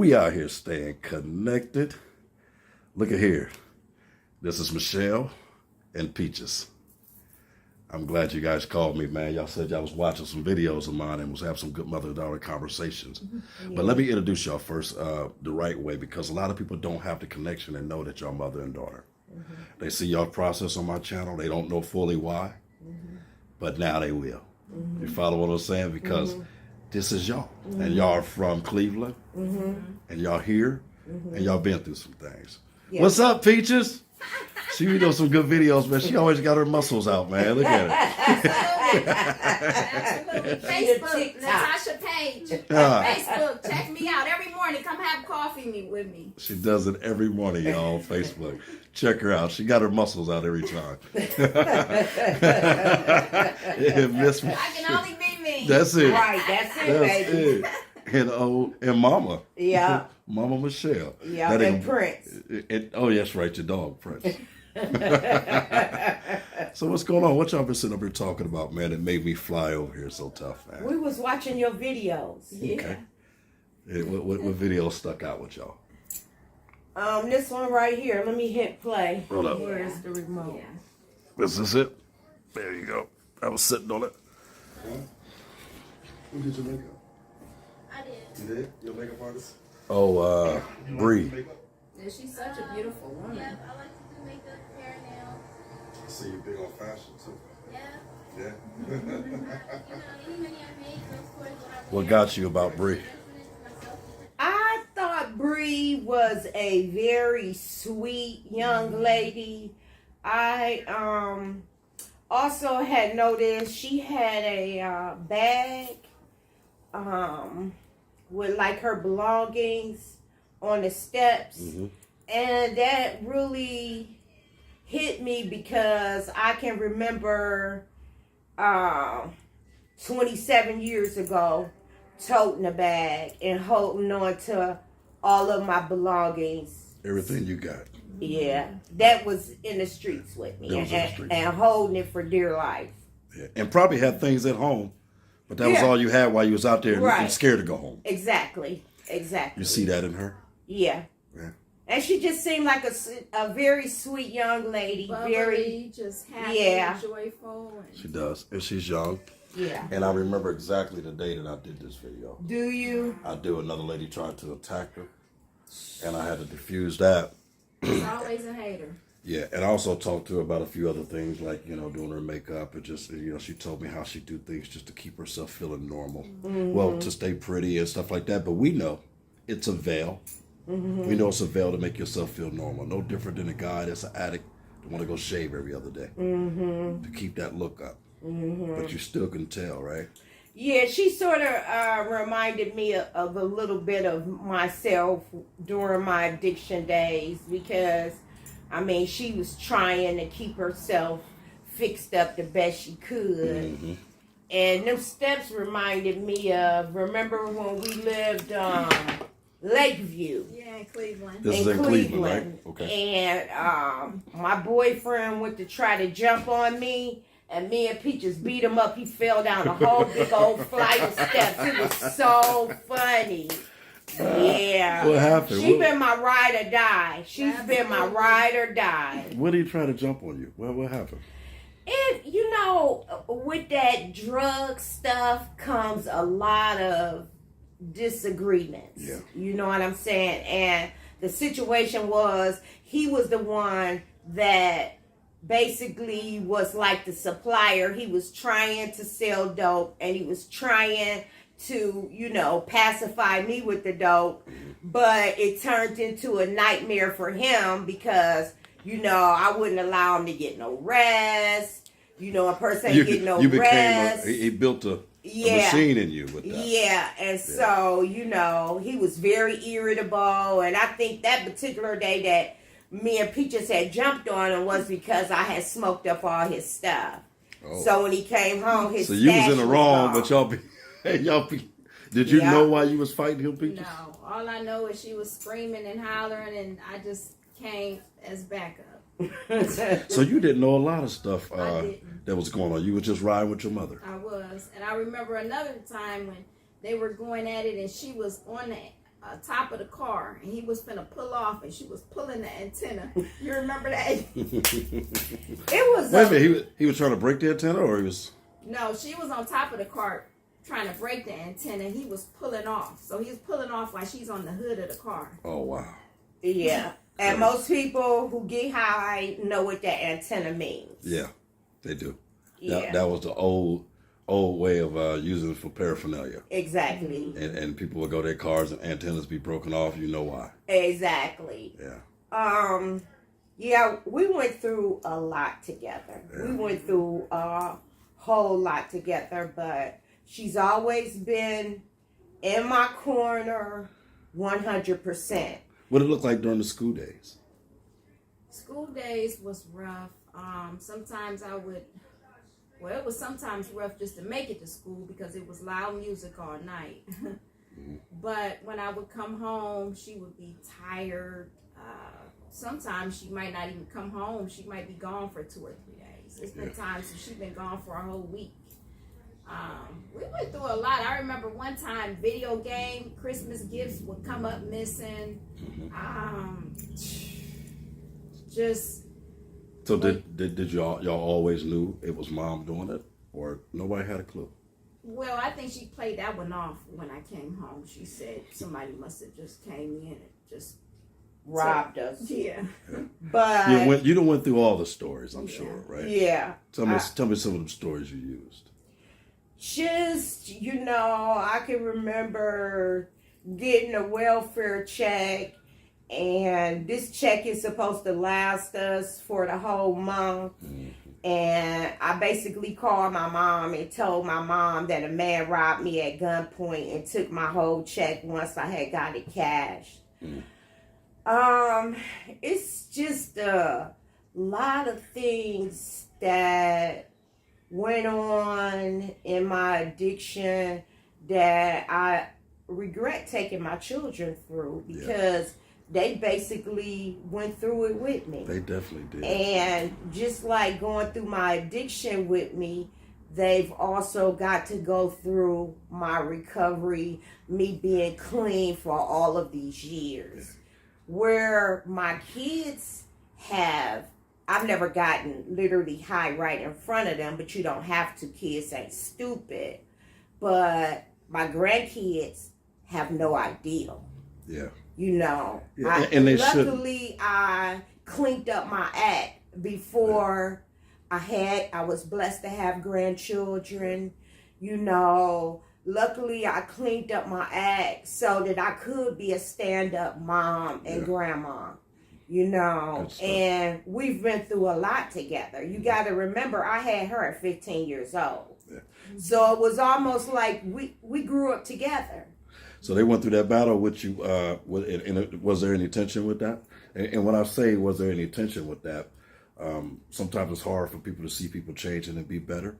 we out here staying connected. Look at here. This is Michelle and Peaches. I'm glad you guys called me, man. Y'all said y'all was watching some videos of mine and was having some good mother-daughter conversations. Yeah. But let me introduce y'all first the right way, because a lot of people don't have the connection and know that y'all mother and daughter. Mm-hmm. They see y'all process on my channel. They don't know fully why, but now they will. Mm-hmm. You follow what I'm saying? Because this is y'all. And y'all are from Cleveland. And y'all here. And y'all been through some things. Yeah. What's up, Peaches? She does some good videos, man. She always got her muscles out, man. Look at it. Facebook, Natasha Page. Facebook, check me out every morning. Come have coffee with me. She does it every morning, y'all, on Facebook. Check her out. She got her muscles out every time. Miss me. I can only be me. That's it. Right, that's it, baby. And Mama. Yeah. Mama Michelle. Yeah, and Prince. Oh, yes, right, your dog, Prince. So what's going on? What y'all been sitting up here talking about, man? It made me fly over here so tough, man. We was watching your videos. Okay. Yeah, what video stuck out with y'all? This one right here. Let me hit play. Hold up. Where is the remote? Yeah. This is it. There you go. I was sitting on it. Who did your makeup? I did. You did? Your makeup artist? Oh, Bree. Yeah, she's such a beautiful woman. Yeah, I like to do makeup, hair, nails. I see you big on fashion too. Yeah. Yeah. Any money I make goes towards what I What got you about Bree? I thought Bree was a very sweet young lady. I also had noticed she had a bag with like her belongings on the steps. And that really hit me because I can remember 27 years ago toting a bag and holding on to all of my belongings. Everything you got. Yeah, that was in the streets with me and holding it for dear life. Yeah. And probably had things at home, but that was all you had while you was out there and scared to go home. Exactly. You see that in her? Yeah. And she just seemed like a very sweet young lady. Bubbly, very just happy and joyful. And she does. And she's young. Yeah. And I remember exactly the day that I did this video. Do you? I do. Another lady tried to attack her, and I had to defuse that. She's always a hater. Yeah, and I also talked to her about a few other things, like, doing her makeup, and just, she told me how she do things just to keep herself feeling normal. Well, to stay pretty and stuff like that. But we know it's a veil. We know it's a veil to make yourself feel normal. No different than a guy that's an addict that want to go shave every other day to keep that look up. But you still can tell, right? Yeah, she sort of reminded me of a little bit of myself during my addiction days because, she was trying to keep herself fixed up the best she could. And them steps reminded me of, remember when we lived Lakeview? Yeah, in Cleveland. This is in Cleveland, right? Okay. And my boyfriend went to try to jump on me. And me and Peaches beat him up. He fell down a whole big old flight of steps. It was so funny. Yeah. What happened? She's been my ride or die. She's been my ride or die. What did he try to jump on you? What happened? And, with that drug stuff comes a lot of disagreements. Yeah. You know what I'm saying? And the situation was, he was the one that basically was like the supplier. He was trying to sell dope and he was trying to, pacify me with the dope, but it turned into a nightmare for him because, I wouldn't allow him to get no rest. A person ain't get no rest. He built a machine in you with that. Yeah, and so, he was very irritable, and I think that particular day that me and Peaches had jumped on him was because I had smoked up all his stuff. Oh. So when he came home, his stash was you was in the wrong, gone. but y'all be. Did you know why you was fighting him, Peaches? No, all I know is she was screaming and hollering, and I just came as backup. So you didn't know a lot of stuff that was going on. You were just riding with your mother. I was, and I remember another time when they were going at it, and she was on top of the car, and he was finna pull off, and she was pulling the antenna. You remember that? It was. Wait a minute, he was trying to break the antenna, or he was? No, she was on top of the car trying to break the antenna. He was pulling off, so he was pulling off while she's on the hood of the car. Oh wow. Yeah, and most people who get high know what that antenna means. Yeah, they do. Yeah, That was the old way of using it for paraphernalia. exactly. And people would go to their cars and antennas be broken off. You know why? Exactly. Yeah. Yeah, we went through a lot together. Yeah. We went through a whole lot together, but she's always been in my corner 100%. What did it look like during the school days? School days was rough. Sometimes it was sometimes rough just to make it to school because it was loud music all night. But when I would come home, she would be tired. Sometimes she might not even come home. She might be gone for 2 or 3 days. It's been times that she's been gone for a whole week. We went through a lot. I remember one time video game Christmas gifts would come up missing. So did y'all always knew it was mom doing it, or nobody had a clue? Well, I think she played that one off when I came home. She said somebody must have just came in and just Robbed us. Yeah. But you done went through all the stories, I'm sure, right? yeah. Tell me some of the stories you used. Just, I can remember getting a welfare check, and this check is supposed to last us for the whole month. And I basically called my mom and told my mom that a man robbed me at gunpoint and took my whole check once I had got it cashed. It's just a lot of things that went on in my addiction that I regret taking my children through because they basically went through it with me. They definitely did. And just like going through my addiction with me, they've also got to go through my recovery, me being clean for all of these years. Where my kids I've never gotten literally high right in front of them, but you don't have to. Kids ain't stupid. But my grandkids have no idea. Yeah. And they luckily I cleaned up my act before I was blessed to have grandchildren. Luckily I cleaned up my act so that I could be a stand-up mom and grandma. And we've been through a lot together. You got to remember, I had her at 15 years old. Yeah. So it was almost like we grew up together. So they went through that battle with you. Was there any tension with that? And when I say, was there any tension with that, sometimes it's hard for people to see people changing and be better.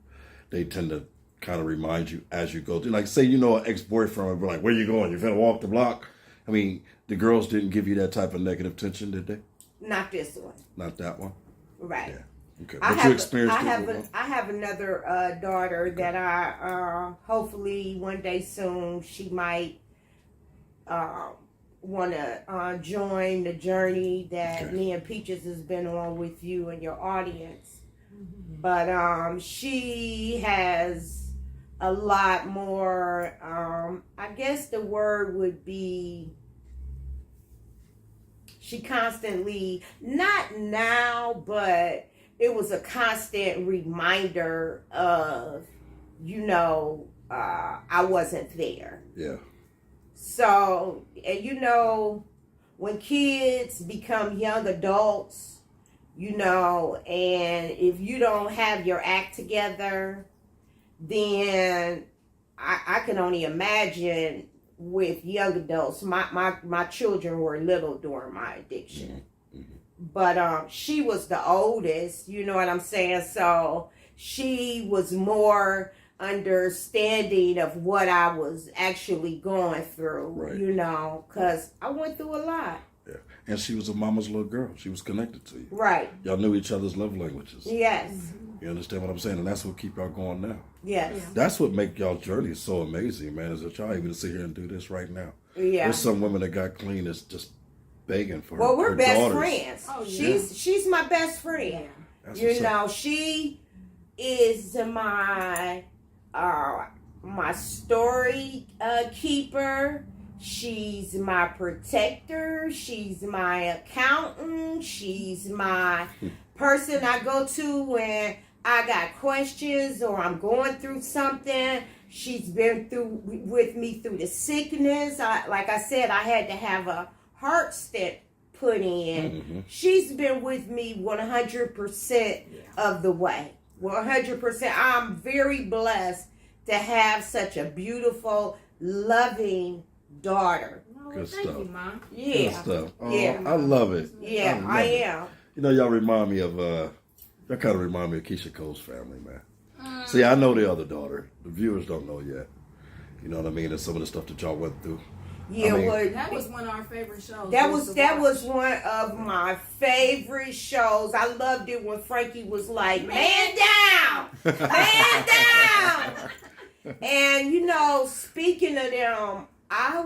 They tend to kind of remind you as you go through. Like, say, an ex-boyfriend would be like, where you going? You're finna walk the block? I mean, the girls didn't give you that type of negative tension, did they? Not this one. Not that one? Right. Yeah. Okay. But you experienced it. I have another daughter that I hopefully one day soon she might want to join the journey that me and Peaches has been on with you and your audience. But she has a lot more, I guess the word would be, she constantly, not now, but it was a constant reminder of, I wasn't there. Yeah. So, and when kids become young adults, and if you don't have your act together, then I can only imagine with young adults. My children were little during my addiction. But she was the oldest, you know what I'm saying? So she was more understanding of what I was actually going through, right. Because I went through a lot. Yeah. And she was a mama's little girl. She was connected to you. Right. Y'all knew each other's love languages. Yes. You understand what I'm saying? And that's what keep y'all going now. Yes. That's what make y'all journey so amazing, man, is that y'all able to sit here and do this right now. Yeah. There's some women that got clean that's just begging for Well, we're her best daughters. friends. Oh, yeah. She's my best friend. Yeah. That's You what's up. know, she is my story keeper. She's my protector. She's my accountant. She's my person I go to when I got questions or I'm going through something. She's been through with me through the sickness. Like I said, I had to have a heart stent put in. Mm-hmm. She's been with me 100% of the way. 100%. I'm very blessed to have such a beautiful, loving daughter. Oh, Good thank stuff. you, Mom. Good Yeah. stuff. Oh, Yeah. I love it. Yeah, love I it. am. You know, y'all remind me of, y'all kind of remind me of Keisha Cole's family, man. See, I know the other daughter. The viewers don't know yet. You know what I mean? And some of the stuff that y'all went through. Yeah, I mean- well, That was one of our favorite shows. that We was used to watch. one of my favorite shows. I loved it when Frankie was like, "Man down, man down." And you know, speaking of them, I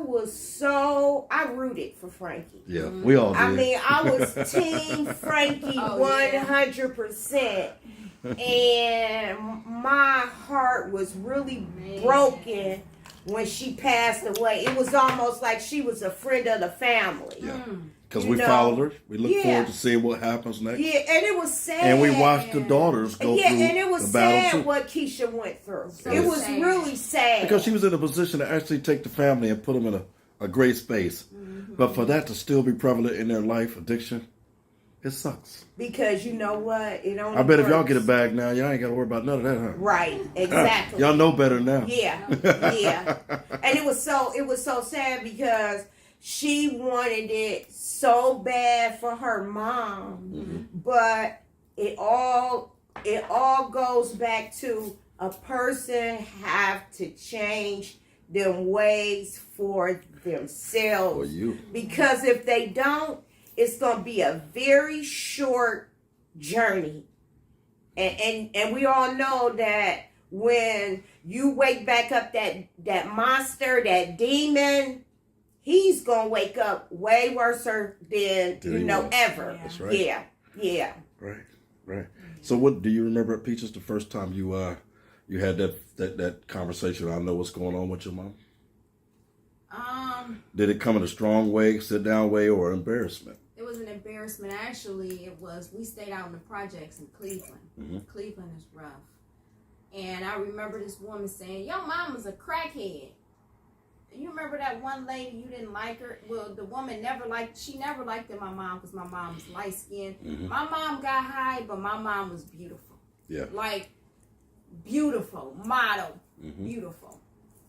rooted for Frankie. Yeah, we all did. I mean, I was Team Frankie Oh, yeah. 100%. And my heart was really Man. broken when she passed away. It was almost like she was a friend of the family. Yeah. Mm. Because You we know, followed her. We look yeah. forward to seeing what happens next. Yeah, and it was sad. And we watched the daughters go Yeah, through and it was the battle sad too. what Keisha went through. So It was sad. really sad. Because she was in a position to actually take the family and put them in a great space. Mm-hmm. But for that to still be prevalent in their life, addiction, it sucks. Because you know what? It only I bet if y'all works. get it back now, y'all ain't got to worry about none of that, huh? Right, exactly. Y'all know better now. Yeah, yeah. And it was so sad because she wanted it so bad for her mom, but it all goes back to a person have to change them ways for themselves. For you. Because if they don't, it's gonna be a very short journey. And we all know that when you wake back up that monster, that demon, he's gonna wake up way worse than Than he was. ever. That's right. Yeah. Right. So what do you remember, Peaches, the first time you had that conversation? I know what's going on with your mom. Did it come in a strong way, sit down way, or embarrassment? It was an embarrassment. Actually, we stayed out in the projects in Cleveland. Mhm. Cleveland is rough. And I remember this woman saying, "Your mama's a crackhead." You remember that one lady, you didn't like her? Well, the woman never liked my mom because my mom was light skinned. Mhm. My mom got high, but my mom was beautiful. Yeah. Like, beautiful, model, Mhm. beautiful.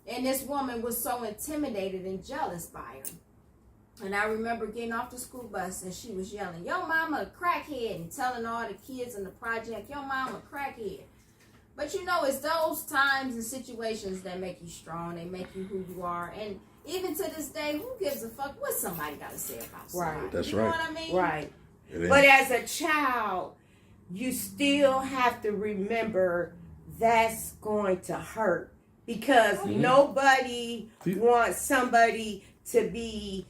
And this woman was so intimidated and jealous by her. And I remember getting off the school bus and she was yelling, "Yo mama a crackhead," and telling all the kids in the project, "Yo mama a crackhead." But you know, it's those times and situations that make you strong. They make you who you are. And even to this day, who gives a fuck what somebody got to say about somebody? Right. That's you know right. what I mean? Right. It ain't- But as a child, you still have to remember that's going to hurt because nobody wants somebody to be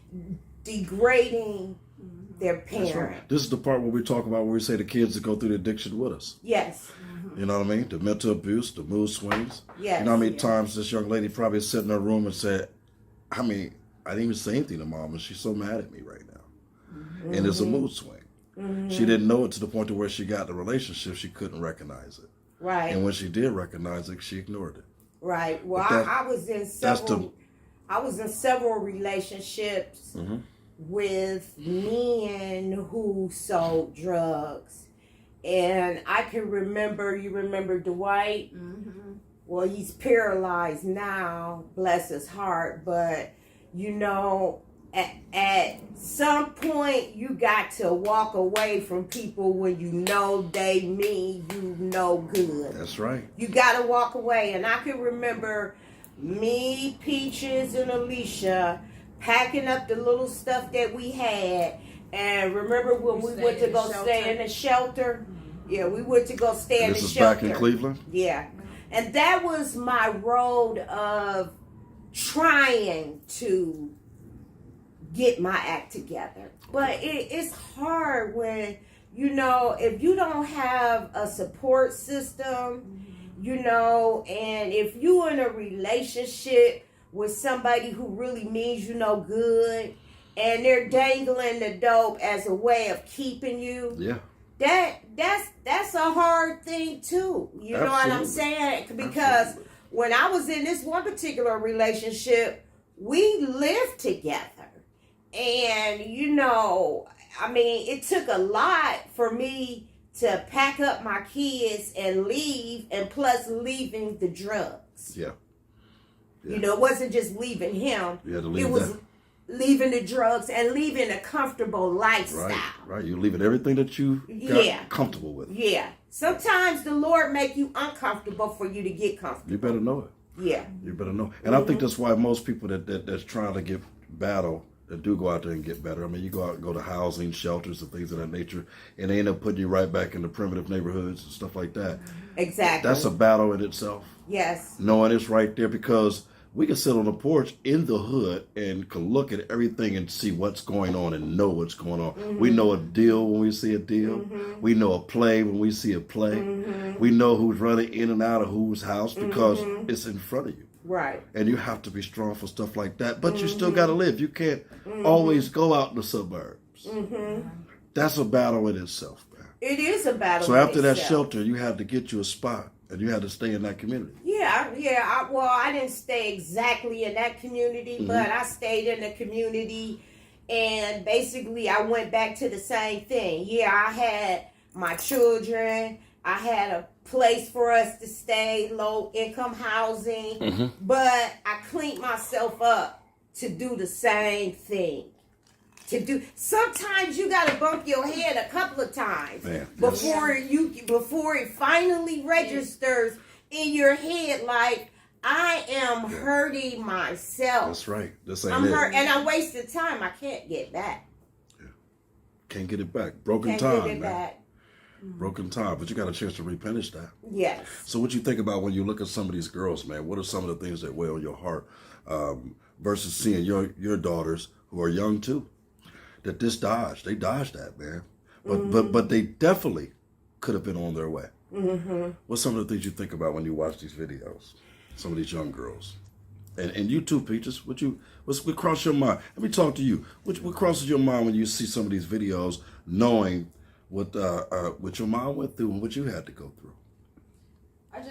degrading their That's parent. right. This is the part where we talk about where we say the kids that go through the addiction with us. Yes. You know what I mean? The mental abuse, the mood swings. Yes. You know how many times this young lady probably sat in her room and said, I didn't even say anything to mom and she's so mad at me right now. And it's a mood swing. She didn't know it to the point to where she got the relationship, she couldn't recognize it. Right. And when she did recognize it, she ignored it. Right. Well, But that- I was in that's several. I was in several relationships with men who sold drugs, and I can remember. You remember Dwight? Mm-hmm. Well, he's paralyzed now, bless his heart. But you know, at some point, you got to walk away from people when you know they mean you no good. That's right. You gotta walk away. And I can remember me, Peaches, and Alicia packing up the little stuff that we had. And remember when we Stayed went to in go the stay shelter. in the shelter? Yeah, we went to go stay in And the this is shelter. back in Cleveland? Yeah. And that was my road of trying to get my act together. But it's hard when, you know, if you don't have a support system, you know, and if you're in a relationship with somebody who really means you no good, and they're dangling the dope as a way of keeping you, Yeah. that's a hard thing too. You know what I'm saying? Because when I was in this one particular relationship, we lived together. And, you know, I mean, it took a lot for me to pack up my kids and leave, and plus leaving the drugs. Yeah. You know, it wasn't just leaving him. You had to leave it was that. leaving the drugs and leaving a comfortable lifestyle. Right. You're leaving everything that you got comfortable with. Yeah. Sometimes the Lord make you uncomfortable for you to get comfortable. You better know it. Yeah. You better know. And I think that's why most people that's trying to get battle, that do go out there and get better. I mean, you go out and go to housing, shelters, and things of that nature, and they end up putting you right back in the primitive neighborhoods and stuff like that. Exactly. That's a battle in itself. Yes. Knowing it's right there, because we can sit on the porch in the hood and can look at everything and see what's going on and know what's going on. We know a deal when we see a deal. We know a play when we see a play. We know who's running in and out of whose house because it's in front of you. Right. And you have to be strong for stuff like that. But you still got to live. You can't always go out in the suburbs. That's a battle in itself, man. It is a battle. So after that shelter, you had to get you a spot, and you had to stay in that community. Well, I didn't stay exactly in that community, but I stayed in the community, and basically I went back to the same thing. Yeah, I had my children. I had a place for us to stay, low income housing, but I cleaned myself up to do the same thing. Sometimes you gotta bump your head a couple of times before it finally registers in your head, like, I am hurting myself. That's right. This ain't I'm it. hurt, and I'm wasting time. I can't get back. Can't get it back. Broken Can't time, get it man. back. Broken time, but you got a chance to replenish that. Yes. So what you think about when you look at some of these girls, man? What are some of the things that weigh on your heart versus seeing your daughters who are young too? That they dodged that, man. But they definitely could have been on their way. What's some of the things you think about when you watch these videos? Some of these young girls, and you too, Peaches. What cross your mind? Let me talk to you. What crosses your mind when you see some of these videos, knowing what your mom went through and what you had to go through? I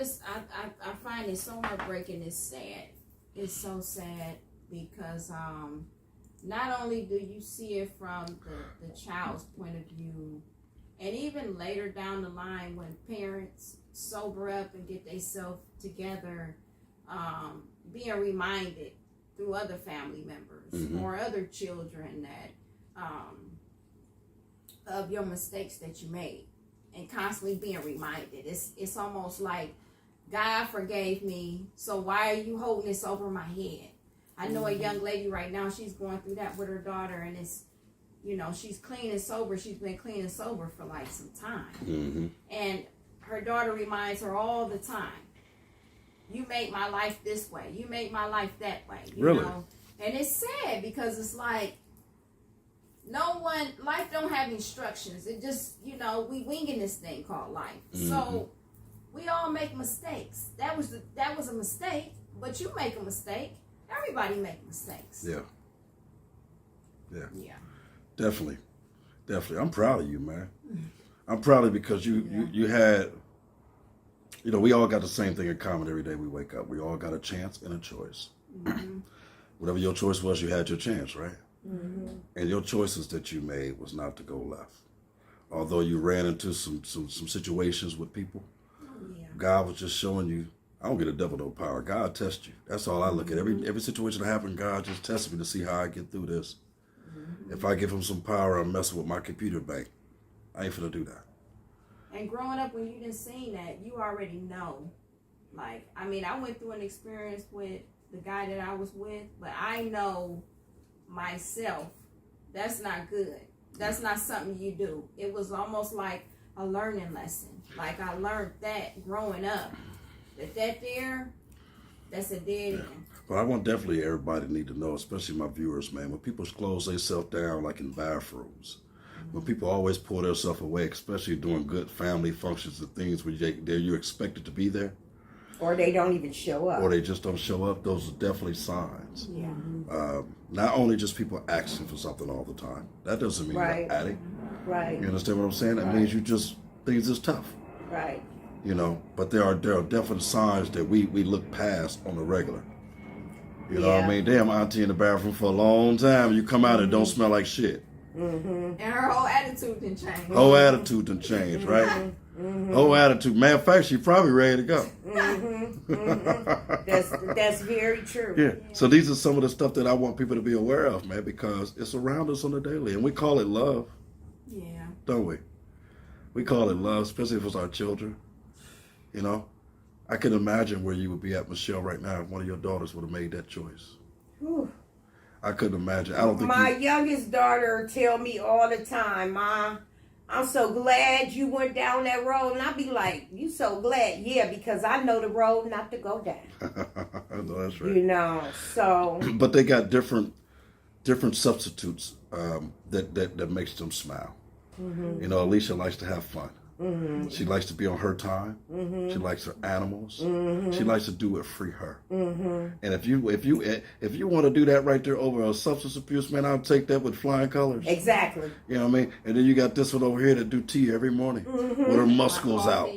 find it so heartbreaking. It's sad. It's so sad because not only do you see it from the child's point of view, and even later down the line when parents sober up and get themselves together, being reminded through other family members or other children that of your mistakes that you made, and constantly being reminded. It's almost like, God forgave me, so why are you holding this over my head? I know a young lady right now, she's going through that with her daughter, and it's, you know, she's clean and sober. She's been clean and sober for like some time. And her daughter reminds her all the time, you make my life this way. You make my life that way. You know? And it's sad because it's like, life don't have instructions. It just, you know, we winging this thing called life. So we all make mistakes. That was a mistake, but you make a mistake. Everybody make mistakes. Yeah. Definitely. I'm proud of you, man. I'm proud of you because you had, you know, we all got the same thing in common every day we wake up. We all got a chance and a choice. Whatever your choice was, you had your chance, right? And your choices that you made was not to go left. Although you ran into some situations with people, God was just showing you, I don't get a devil no power. God tests you. That's all I look at. Every situation that happened, God just tests me to see how I get through this. If I give him some power, I'm messing with my computer bank. I ain't finna do that. And growing up, when you didn't see that, you already know. Like, I mean, I went through an experience with the guy that I was with, but I know myself, that's not good. That's not something you do. It was almost like a learning lesson. Like, I learned that growing up. That there, That's a dead end. But I want definitely everybody to need to know, especially my viewers, man, when people close themselves down, like in bathrooms, when people always pull themselves away, especially during good family functions and things where you're expected to be there, Or they don't even show up. or they just don't show up, those are definitely signs. Yeah. Not only just people asking for something all the time. That doesn't mean Right. you're an addict. Right. You understand what I'm saying? That means things is tough. Right. You know, but there are definite signs that we look past on the regular. You know what I mean? Damn, auntie in the bathroom for a long time. You come out and don't smell like shit. And her whole attitude didn't change. Whole attitude done changed, right? Whole attitude. Matter of fact, she probably ready to go. That's very true. Yeah. So these are some of the stuff that I want people to be aware of, man, because it's around us on the daily. And we call it love, Yeah. don't we? We call it love, especially if it's our children. You know? I can imagine where you would be at, Michelle, right now if one of your daughters would have made that choice. Whew. I couldn't imagine. I don't think My youngest daughter tell me all the time, "Mom, I'm so glad you went down that road." And I be like, "You so glad?" "Yeah, because I know the road not to go down." No, that's right. You know, so But they got different substitutes that makes them smile. You know, Alicia likes to have fun. She likes to be on her time. She likes her animals. She likes to do it free her. And if you want to do that right there over a substance abuse, man, I'll take that with flying colors. exactly. You know what I mean? And then you got this one over here that do tea every morning with her muscles out.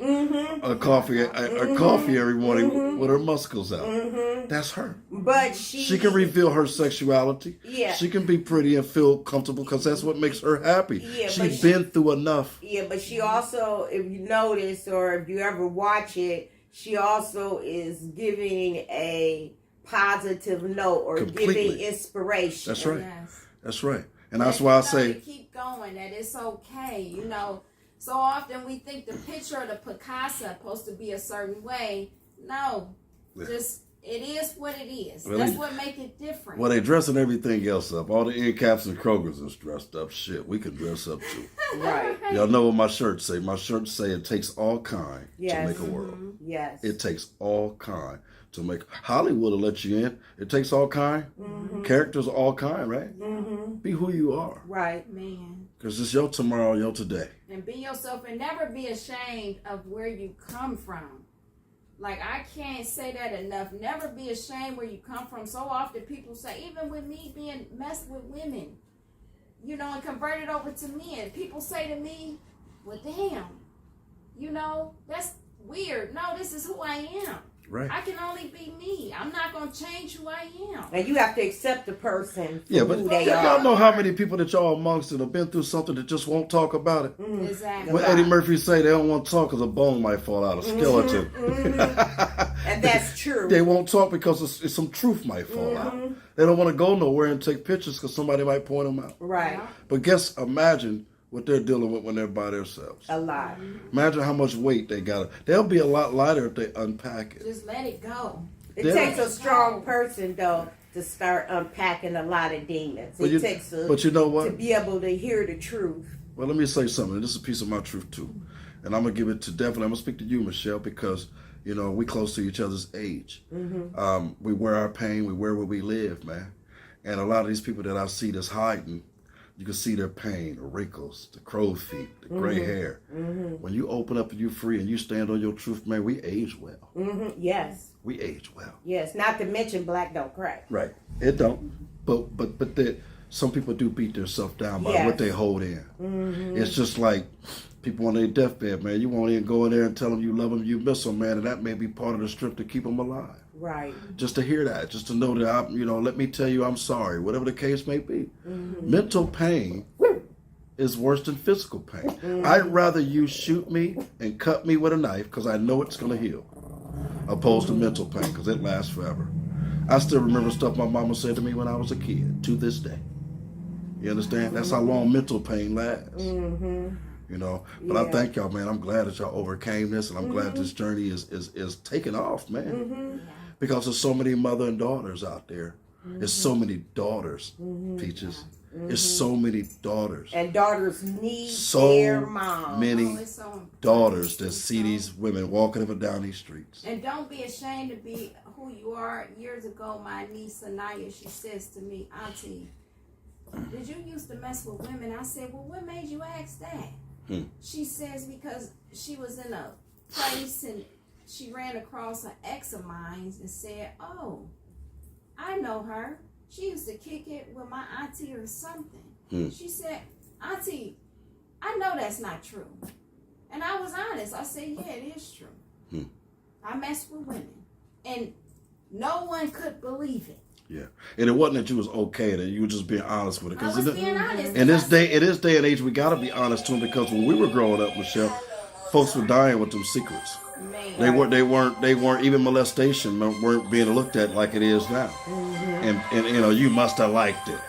A coffee every morning with her muscles out. That's her. But She can reveal her sexuality. Yeah. She can be pretty and feel comfortable because that's what makes her happy. Yeah, She's but been through enough. Yeah, but she also, if you notice or if you ever watch it, she also is giving a positive note or Completely. giving inspiration. That's right. Yes. That's right. And that's why I say, to keep going, that it's okay. You know, so often we think the picture of the Picasso supposed to be a certain way. No, Yeah. just it is what it is. Well, That's what make it different. well, they dressing everything else up. All the end caps and Kroger's is dressed up. Shit, we can dress up too. Right. Y'all know what my shirts say. My shirts say it takes all kind Yes. to make a world. Yes. It takes all kind to make. Hollywood will let you in. It takes all kind. Characters are all kind, right? Be who you are. Right. Man. Because it's your tomorrow, your today. And be yourself and never be ashamed of where you come from. Like, I can't say that enough. Never be ashamed where you come from. So often people say, even with me being messed with women, you know, and converted over to men, people say to me, well, damn, you know, that's weird. No, this is who I am. Right. I can only be me. I'm not going to change who I am. And you have to accept the person for Yeah, but who they y'all are. know how many people that y'all amongst that have been through something that just won't talk about it. Exactly. When Eddie Murphy say they don't want to talk because a bone might fall out, a skeleton. And that's true. They won't talk because it's some truth might fall out. They don't want to go nowhere and take pictures because somebody might point them out. Right. But imagine what they're dealing with when they're by themselves. A lot. Imagine how much weight they got. They'll be a lot lighter if they unpack it. Just let it go. It takes a strong person, though, to start unpacking a lot of demons. But It takes you know what? to be able to hear the truth. Well, let me say something. This is a piece of my truth, too. And I'm going to give it to I'm going to speak to you, Michelle, because, you know, we close to each other's age. We wear our pain. We wear where we live, man. And a lot of these people that I see that's hiding, you can see their pain, the wrinkles, the crow's feet, the gray hair. When you open up and you free and you stand on your truth, man, we age well. Yes. We age well. Yes. Not to mention black don't crack. Right. It don't. But some people do beat themselves down by what they hold in. It's just like people on their deathbed, man. You won't even go in there and tell them you love them, you miss them, man, and that may be part of the strength to keep them alive. Right. Just to hear that, just to know that, let me tell you I'm sorry, whatever the case may be. Mental pain is worse than physical pain. I'd rather you shoot me and cut me with a knife because I know it's going to heal, opposed to mental pain because it lasts forever. I still remember stuff my mama said to me when I was a kid, to this day. You understand? That's how long mental pain lasts. You know, but I thank y'all, man. I'm glad that y'all overcame this, and I'm glad this journey is taking off, man. Because there's so many mother and daughters out there. There's so many daughters, Peaches. It's so many daughters. And daughters need So their mom. many it's so important. daughters that see these women walking up and down these streets. And don't be ashamed to be who you are. Years ago, my niece Anaya, she says to me, Auntie, did you used to mess with women? I said, well, what made you ask that? She says, because she was in a place and she ran across an ex of mine and said, oh, I know her. She used to kick it with my auntie or something. She said, Auntie, I know that's not true. And I was honest. I said, yeah, it is true. I mess with women. And no one could believe it. Yeah, and it wasn't that you was okay, that you were just being honest with it. I was being honest. In this day and age, we gotta be honest to them, because when we were growing up, Michelle, folks were dying with them secrets. Man. They weren't even molestation weren't being looked at like it is now. And you know, you must have liked it.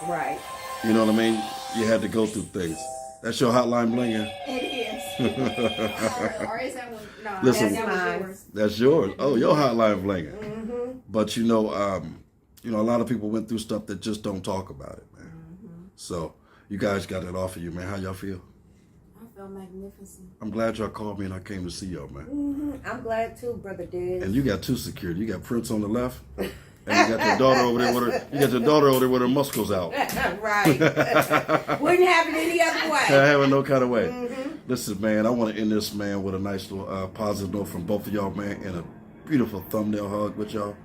Right. You know what I mean? You had to go through things. That's your hotline blinger. It is. Or is that one? No, Listen, that was yours. That's yours. Oh, your hotline blinger. But you know, a lot of people went through stuff that just don't talk about it, man. So you guys got that off of you, man. How y'all feel? I feel magnificent. I'm glad y'all called me and I came to see y'all, man. I'm glad too, Brother Diz. And you got two security. You got Prince on the left, and you got your daughter over there with her. You got your daughter over there with her muscles out. Right. Wouldn't have it any other way. I have it no kind of way. Listen, man, I want to end this, man, with a nice little positive note from both of y'all, man, and a beautiful thumbnail hug with y'all,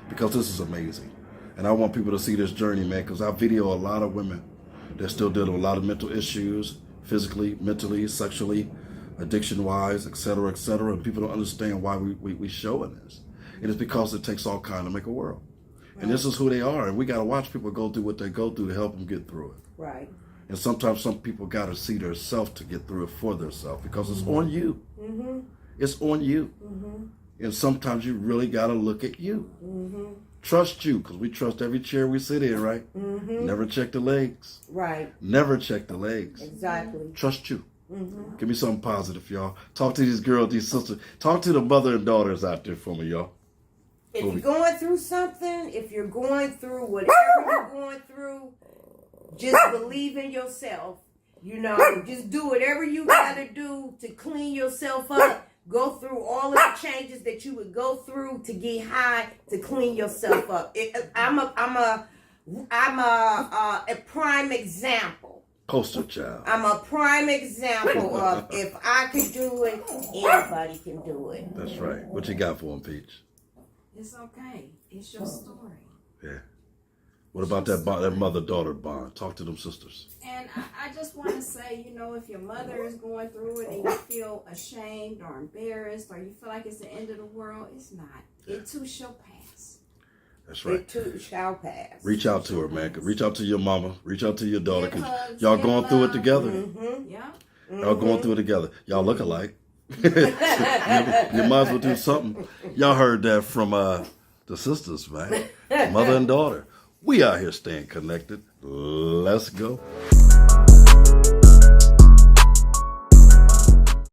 because this is amazing. And I want people to see this journey, man, because I video a lot of women that still deal with a lot of mental issues, physically, mentally, sexually, addiction-wise, et cetera, and people don't understand why we showing this. It is because it takes all kind to make a world. Right. And this is who they are, and we got to watch people go through what they go through to help them get through it. Right. And sometimes some people got to see themselves to get through it for themselves, because it's on you. It's on you. And sometimes you really got to look at you. Trust you, because we trust every chair we sit in, right? Never check the legs. Right. Never check the legs. Exactly. Trust you. Give me something positive, y'all. Talk to these girls, these sisters. Talk to the mother and daughters out there for me, y'all. If you're going through something, if you're going through whatever you're going through, just believe in yourself. You know, just do whatever you got to do to clean yourself up. Go through all of the changes that you would go through to get high, to clean yourself up. I'm a prime example. Poster child. I'm a prime example of, if I can do it, anybody can do it. That's right. What you got for them, Peach? It's okay. It's your story. Yeah. What about that mother-daughter bond? Talk to them sisters. And I just want to say, you know, if your mother is going through it and you feel ashamed or embarrassed or you feel like it's the end of the world, it's not. It too shall pass. That's right. It too shall pass. Reach out to her, man. Reach out to your mama. Reach out to your daughter. Give Because hugs, y'all give going through it love. together. Yeah. Y'all going through it together. Y'all look alike. you might as well do something. Y'all heard that from the sisters, man. Mother and daughter. We out here staying connected. Let's go.